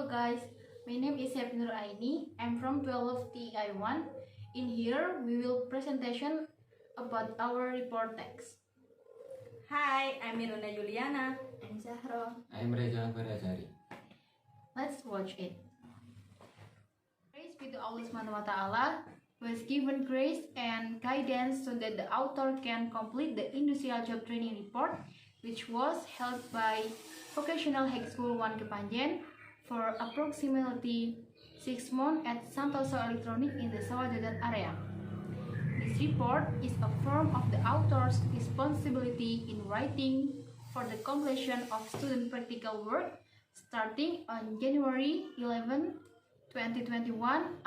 Hello guys, my name is Sebti Nur Aini. I'm from 12 TEI 1. In here, we will presentation about our report text. Hi, I'm Miranda Yuliana. I'm Zahro. I'm Reza, Akbar, Azary. Let's watch it. Praise be to Allah SWT, who has given grace and guidance so that the author can complete the industrial job training report, which was held by Vocational High School 1 Kepanjen for approximately 6 months at Santoso Electronic in the Sawajadan area. This report is a form of the author's responsibility in writing for the completion of student practical work starting on January 11, 2021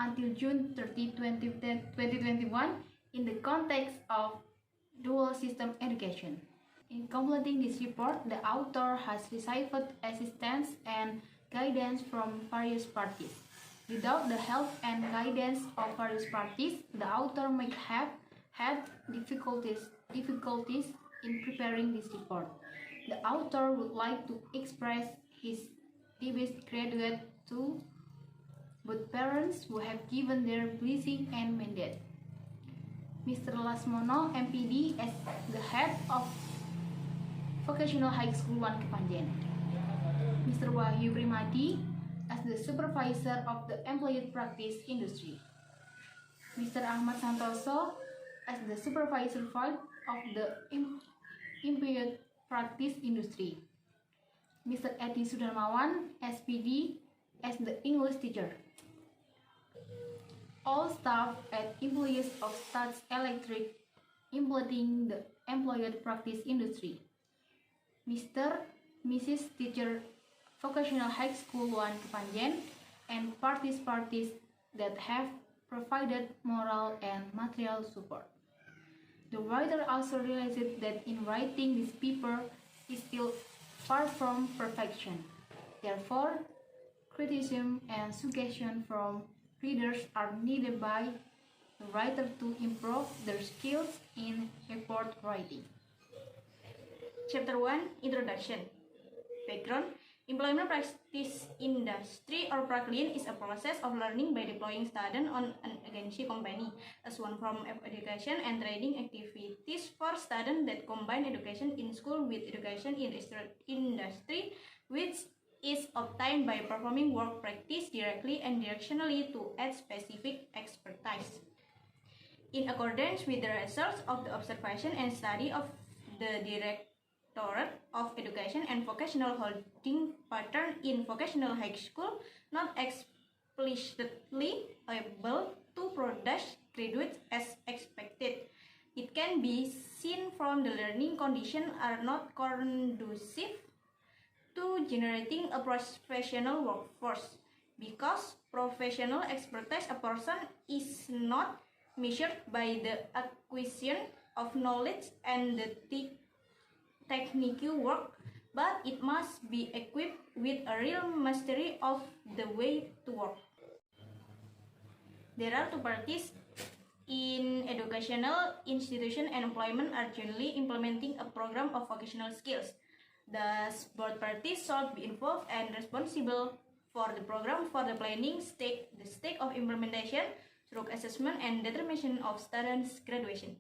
until June 30, 2021 in the context of dual system education. In completing this report, the author has received assistance and guidance from various parties. Without the help and guidance of various parties, the author might have had difficulties in preparing this report. The author would like to express his deepest gratitude to both parents who have given their blessing and mandate. Mr. Lasmono, S.Pd, as the head of Vocational High School 1 Kepanjen. Mr. Wahyu Primadi as the supervisor of the employed practice industry. Mr. Ahmad Santoso as the supervisor of the employed practice industry. Mr. Edy Sudarmawan, S.Pd, as the English teacher. All staff and employees of STATS Electric implementing the employed practice industry. Mr. Mrs. Teacher Vocational High School 1 Kepanjen and parties that have provided moral and material support. The writer also realized that in writing this paper is still far from perfection. Therefore, criticism and suggestion from readers are needed by the writer to improve their skills in report writing. Chapter 1, Introduction. Background. Employment practice industry or praklin is a process of learning by deploying students on an agency company as one form of education and training activities for students that combine education in school with education in industry, which is obtained by performing work practice directly and directionally to add specific expertise. In accordance with the results of the observation and study of the Directorate of Education and Vocational holding pattern in vocational high school, not explicitly able to produce graduates as expected. It can be seen from the learning conditions are not conducive to generating a professional workforce, because professional expertise a person is not measured by the acquisition of knowledge and the technical work, but it must be equipped with a real mastery of the way to work. There are two parties in educational institution and employment are generally implementing a program of vocational skills. Thus, both parties should be involved and responsible for the program for the planning the stage of implementation through assessment and determination of students' graduation.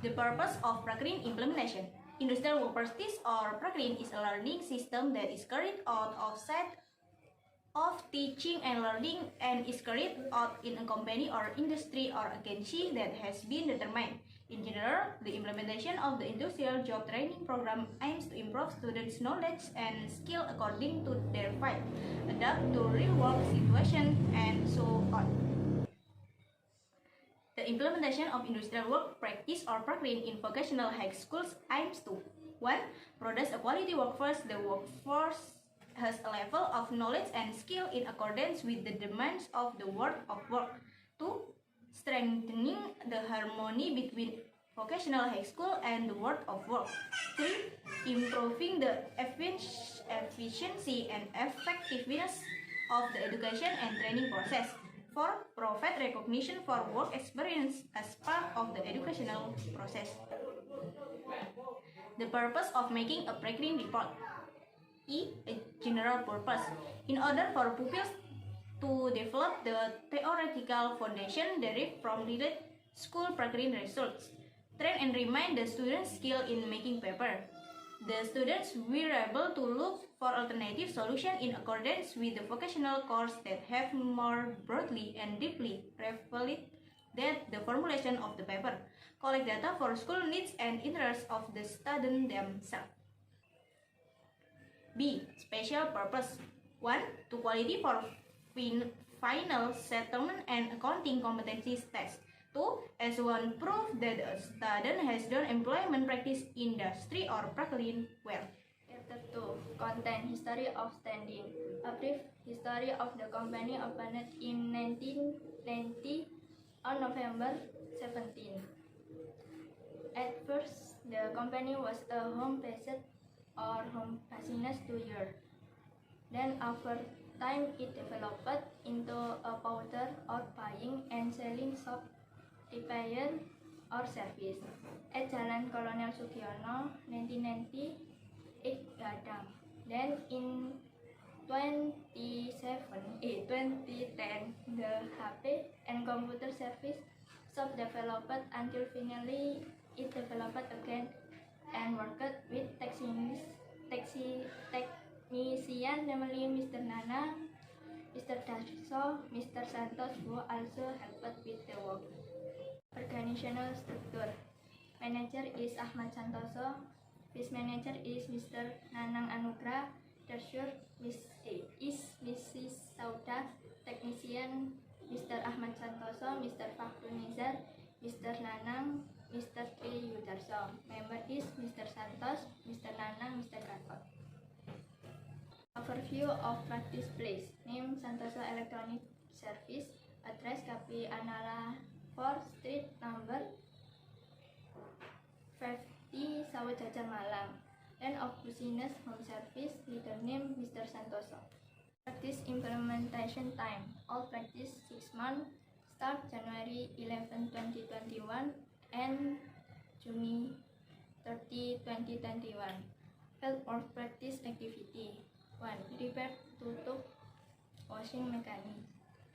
The purpose of praklin implementation. Industrial work practice or praklin is a learning system that is carried out outside of teaching and learning and is carried out in a company or industry or agency that has been determined. In general, the implementation of the industrial job training program aims to improve students' knowledge and skill according to their field, adapt to real-world situations, and so on. The implementation of industrial work practice or praklin in vocational high schools aims to 1. Produce a quality workforce. The workforce has a level of knowledge and skill in accordance with the demands of the world of work. 2. Strengthening the harmony between vocational high school and the world of work. 3. Improving the efficiency and effectiveness of the education and training process. 4. Provide recognition for work experience as part of the educational process. The purpose of making a praklin report. E. A general purpose. In order for pupils to develop the theoretical foundation derived from related school practicing results, train and remind the students' skill in making paper. The students were able to look for alternative solutions in accordance with the vocational course that have more broadly and deeply revealed that the formulation of the paper. Collect data for school needs and interests of the student themselves. B. Special purpose. 1. To quality for final settlement and accounting competencies test. 2. As one proof that a student has done employment practice industry or practicing well. Chapter 2. Content. History of standing. A brief history of the company opened in 1990 on November 17. At first, the company was a home-based or home business 2 years. Then over time, it developed into a powder or buying and selling shop, repair or service. At Jalan Kolonel Sugiono, 1998 Gadang. Then in 2010, the HP and computer service shop developed until finally it developed again and worked with technician, namely Mr. Nana, Mr. Darso, Mr. Santos, who also helped with the work. Organizational structure. Manager is Ahmad Santoso. Vice manager is Mr. Nanang Anugrah. Treasurer is Mrs. Sauda. Technician Mr. Ahmad Santoso, Mr. Fakhrul Nizar, Mr. Nanang, Mr. Tri Yudarso. Member is Mr. Santos, Mr. Nanang, Mr. Gatot. Overview of practice place. Name Santoso Electronic Service. Address KP Anala 4 Street number 50 Sawajajar Malang. Line of business home service. Leader name Mr. Santoso. Practice implementation time. All practice 6 months. Start January 11, 2021 and June 30, 2021. Field of practice activity. 1. Repair tutup washing mechanic.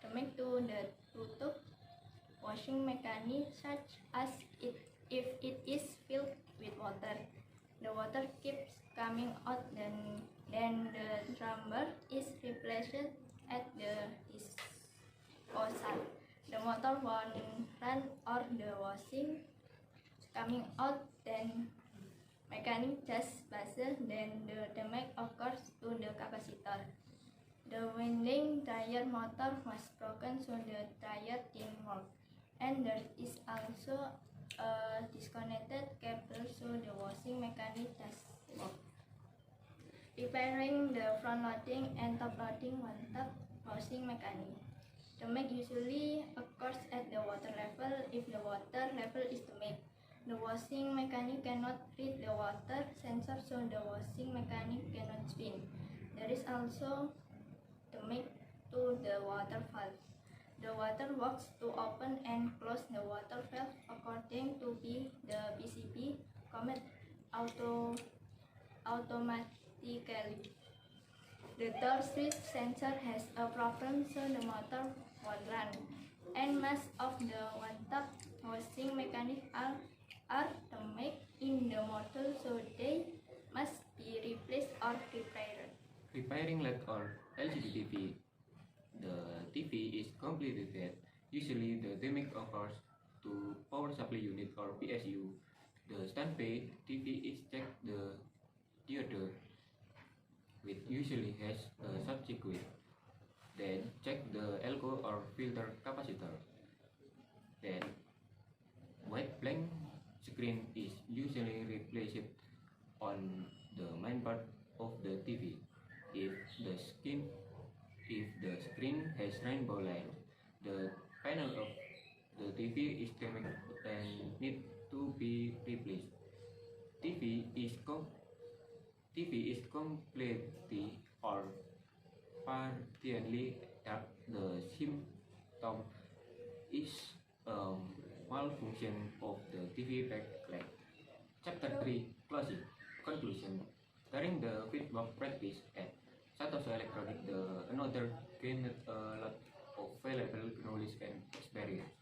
The make to the tutup washing mechanic such as if it is filled with water. The water keeps coming out, then the drummer is replaced at the disposal. The motor won't run or the washing coming out, then mechanic just bustle, then the damage occurs to the capacitor. The winding dryer motor was broken, so the dryer didn't work. And there is also a disconnected cable, so the washing mechanic does work. Repairing the front loading and top loading one-top washing mechanic. The make usually occurs at the water level. If the water level is the make, the washing mechanic cannot read the water sensor, so the washing mechanic cannot spin. There is also the make to the water valve. The water works to open and close the water valve according to the PCB command automatically. The door switch sensor has a problem, so the motor won't run. And most of the one-top washing mechanics are damaged in the motor, so they must be replaced or repaired. Repairing LED or LCD TV. The TV is completely dead. Usually the damage occurs to power supply unit or PSU. The standby TV is checked the diode, which usually has a short circuit. Then check the elko or filter capacitor. Then white blank screen is usually replaced on the main part of the TV. If the screen has rainbow light, the panel of the TV is damaged and need to be replaced. TV is completely or partially dark. The symptom is malfunction of the TV backlight. Chapter 3 Closing. Conclusion. During the field work practice at Satoso Electronic, another gained a lot of valuable knowledge and experience.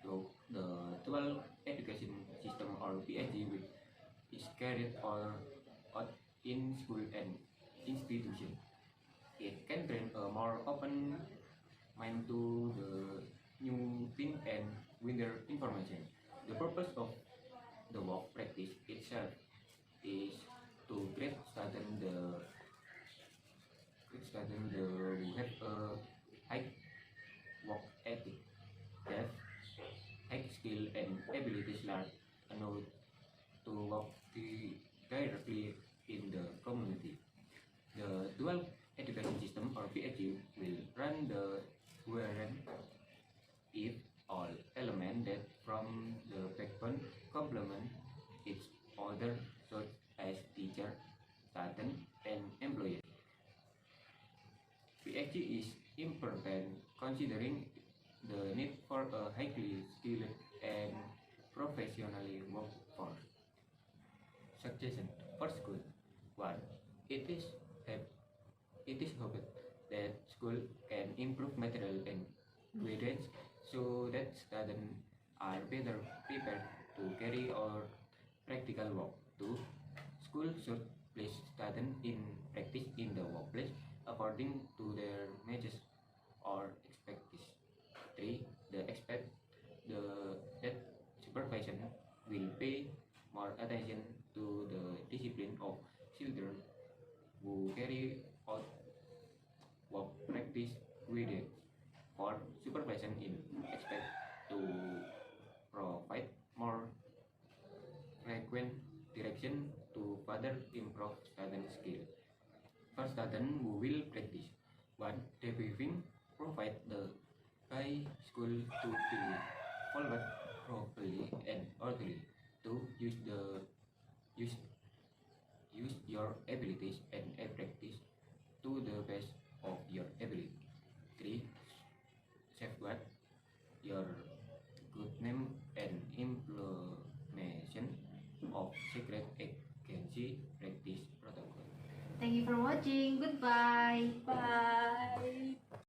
So the dual education system or PhD which is carried out in school and institution. It can bring a more open mind to the new thing and wider information. The purpose of the work practice itself is to create students who have a high work ethic, have high skill and abilities learned enough to work directly in the community. The dual education system or PhD will run the wherein if all elements that from the backbone complement each other such as teacher, student, and employer. PhD is important considering the need for a highly skilled and professionally workforce. Suggestion for school. 1. It is hoped that school can improve material and guidance so that students are better prepared to carry out practical work. 2. School should place students in practice in the workplace according to their measures or expectations. 3. That supervision will pay more attention to the discipline of children who carry out work practice with it. 4. Supervision in expect to provide more frequent direction to further improve student skill. For students who will practice, 1. Debriefing provide the high school to be followed properly and orderly. 2. Use your abilities and practice to the best of your ability. 3. Safeguard your good name and implementation of secret agency practice protocol. Thank you for watching. Goodbye. Bye.